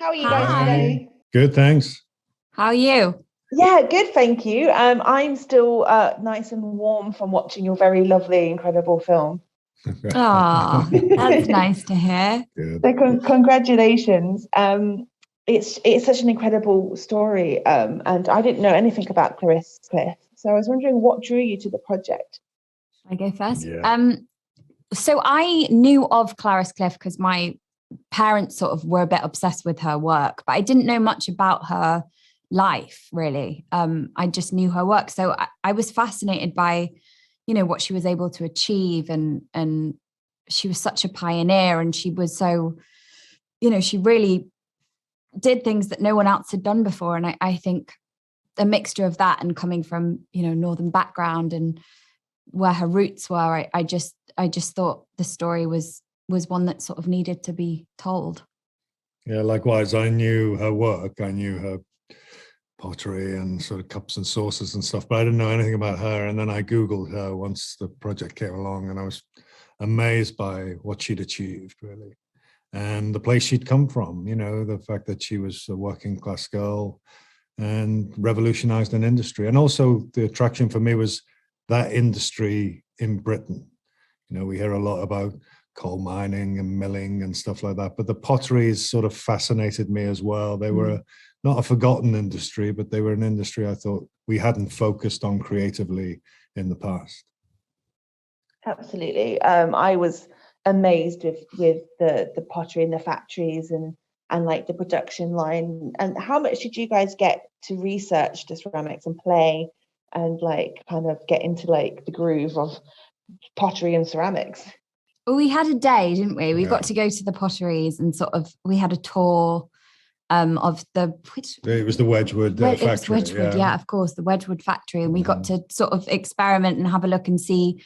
How are you guys today? Good, thanks. How are you? Yeah, good, thank you. I'm still nice and warm from watching your very lovely, incredible film. Oh, that's nice to hear. Good. So congratulations. It's such an incredible story, and I didn't know anything about Clarice Cliff, so I was wondering what drew you to the project. I go first. Yeah. So I knew of Clarice Cliff because my parents sort of were a bit obsessed with her work, but I didn't know much about her life, really. I just knew her work. So I was fascinated by, what she was able to achieve, and she was such a pioneer, and she was so, she really did things that no one else had done before. And I think a mixture of that and coming from, Northern background and where her roots were, I just thought the story was one that sort of needed to be told. Yeah, likewise. I knew her work. I knew her pottery and sort of cups and saucers and stuff, but I didn't know anything about her. And then I Googled her once the project came along, and I was amazed by what she'd achieved, really. And the place she'd come from, the fact that she was a working class girl and revolutionized an industry. And also the attraction for me was that industry in Britain. We hear a lot about coal mining and milling and stuff like that, but the potteries sort of fascinated me as well. They were not a forgotten industry, but they were an industry I thought we hadn't focused on creatively in the past. Absolutely. I was amazed with the pottery and the factories and like the production line. And how much did you guys get to research the ceramics and play and like kind of get into like the groove of pottery and ceramics? Well, we had a day, didn't we? We got to go to the potteries and sort of, we had a tour of the... It was the Wedgewood factory. It was Wedgewood, yeah, of course, the Wedgewood factory. And we got to sort of experiment and have a look and see...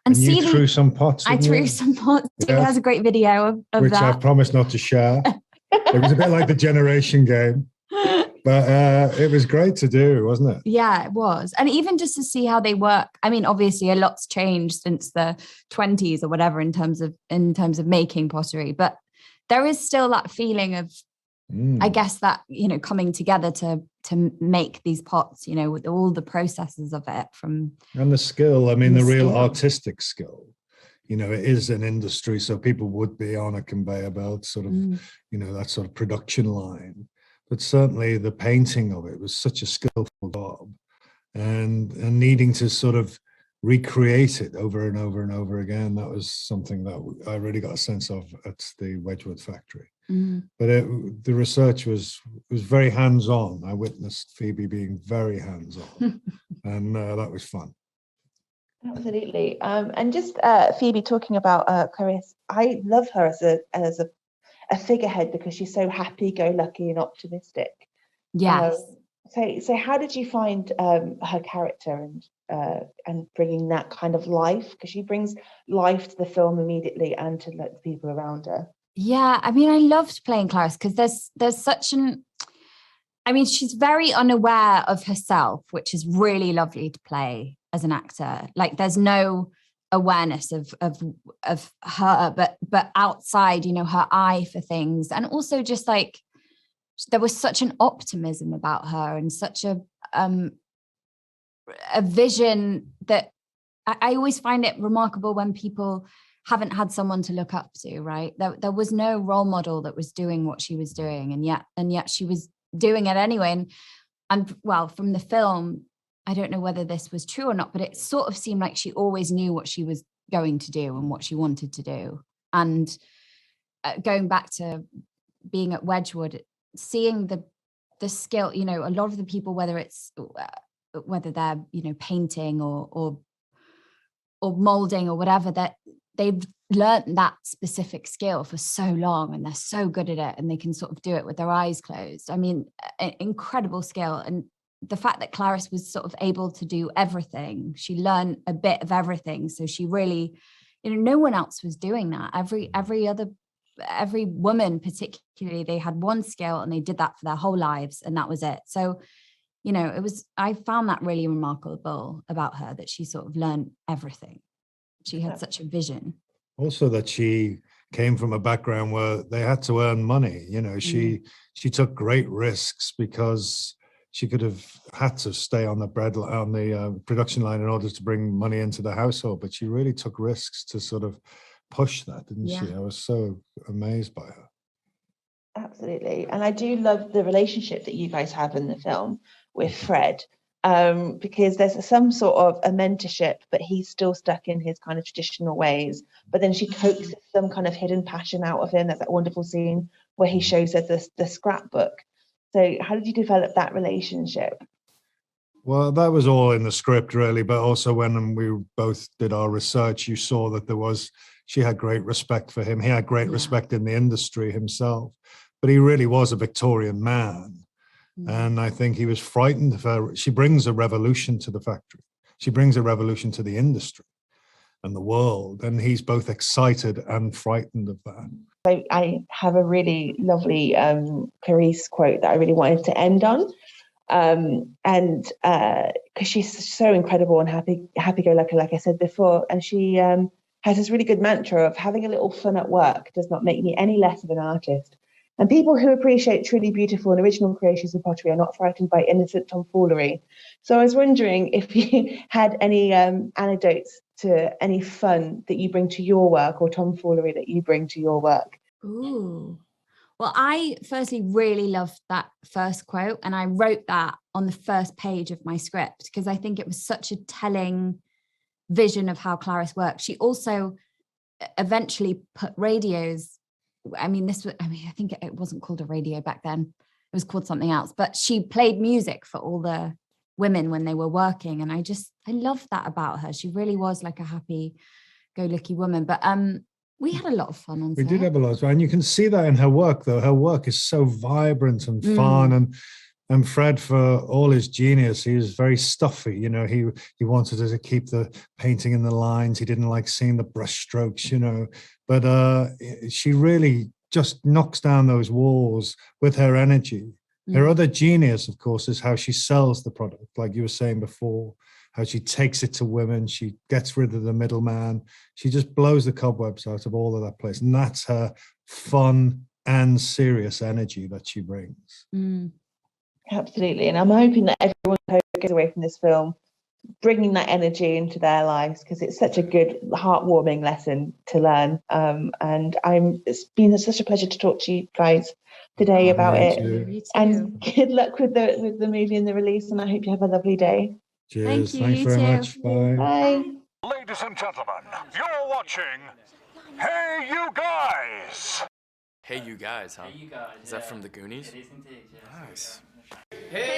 And you threw some pots. I threw some pots. Yeah. It has a great video of which that. I've promised not to share. It was a bit like the generation game. But it was great to do, wasn't it? Yeah, it was. And even just to see how they work. I mean, obviously a lot's changed since the 20s or whatever in terms of making pottery, but there is still that feeling of, I guess, that, coming together to make these pots, with all the processes of it from. And the skill, I mean, the real artistic skill. It is an industry, so people would be on a conveyor belt, sort of, that sort of production line. But certainly the painting of it was such a skillful job, and needing to sort of recreate it over and over and over again. That was something that I really got a sense of at the Wedgewood factory. But the research was very hands-on. I witnessed Phoebe being very hands-on, and that was fun. Absolutely. And just Phoebe, talking about Clarice, I love her as a figurehead because she's so happy-go-lucky and optimistic. Yes. So how did you find her character and bringing that kind of life? Because she brings life to the film immediately and to the people around her. Yeah, I mean, I loved playing Clarice because there's such an... I mean, she's very unaware of herself, which is really lovely to play as an actor. Like, there's no awareness of her, but outside, her eye for things, and also just like there was such an optimism about her and such a vision that I always find it remarkable when people haven't had someone to look up to, right? There was no role model that was doing what she was doing, and yet she was doing it anyway. And well, from the film, I don't know whether this was true or not, but it sort of seemed like she always knew what she was going to do and what she wanted to do. And going back to being at Wedgewood, seeing the skill, a lot of the people, whether they're painting or molding or whatever, that they've learned that specific skill for so long and they're so good at it and they can sort of do it with their eyes closed. I mean, incredible skill. And the fact that Clarice was sort of able to do everything, she learned a bit of everything. So she really, no one else was doing that. Every woman particularly, they had one skill and they did that for their whole lives, and that was it. So, I found that really remarkable about her, that she sort of learned everything. She had such a vision. Also that she came from a background where they had to earn money. You know, she took great risks because she could have had to stay on the production line in order to bring money into the household, but she really took risks to sort of push that, didn't she? I was so amazed by her. Absolutely. And I do love the relationship that you guys have in the film with Fred, because there's some sort of a mentorship, but he's still stuck in his kind of traditional ways. But then she coaxes some kind of hidden passion out of him. There's that wonderful scene where he shows her the scrapbook. So how did you develop that relationship? Well, that was all in the script, really. But also when we both did our research, you saw that she had great respect for him. He had great respect in the industry himself. But he really was a Victorian man. And I think he was frightened of her. She brings a revolution to the factory. She brings a revolution to the industry and the world. And he's both excited and frightened of that. I have a really lovely Clarice quote that I really wanted to end on. And because she's so incredible and happy-go-lucky, like I said before. And she has this really good mantra of having a little fun at work does not make me any less of an artist. And people who appreciate truly beautiful and original creations of pottery are not frightened by innocent tomfoolery. So I was wondering if you had any anecdotes to any fun that you bring to your work or tomfoolery that you bring to your work. Ooh. Well, I firstly really loved that first quote, and I wrote that on the first page of my script because I think it was such a telling vision of how Clarice worked. She also eventually put radios. I think it wasn't called a radio back then. It was called something else. But she played music for all the women when they were working. And I love that about her. She really was like a happy-go-lucky woman. But we had a lot of fun on set. We did have a lot of fun. And you can see that in her work, though. Her work is so vibrant and fun. And Fred, for all his genius, he was very stuffy. You know, he wanted her to keep the painting in the lines. He didn't like seeing the brush strokes, you know. But she really just knocks down those walls with her energy. Her other genius, of course, is how she sells the product, like you were saying before, how she takes it to women. She gets rid of the middleman. She just blows the cobwebs out of all of that place. And that's her fun and serious energy that she brings. Absolutely. And I'm hoping that everyone goes away from this film bringing that energy into their lives, because it's such a good, heartwarming lesson to learn. And it's been such a pleasure to talk to you guys today about it. And good luck with the movie and the release. And I hope you have a lovely day. Cheers. Thanks very much. Bye. Bye. Ladies and gentlemen, you're watching Hey You Guys. Hey You Guys, huh? Hey You Guys. Is that from the Goonies? It is indeed, yes. Nice. Hey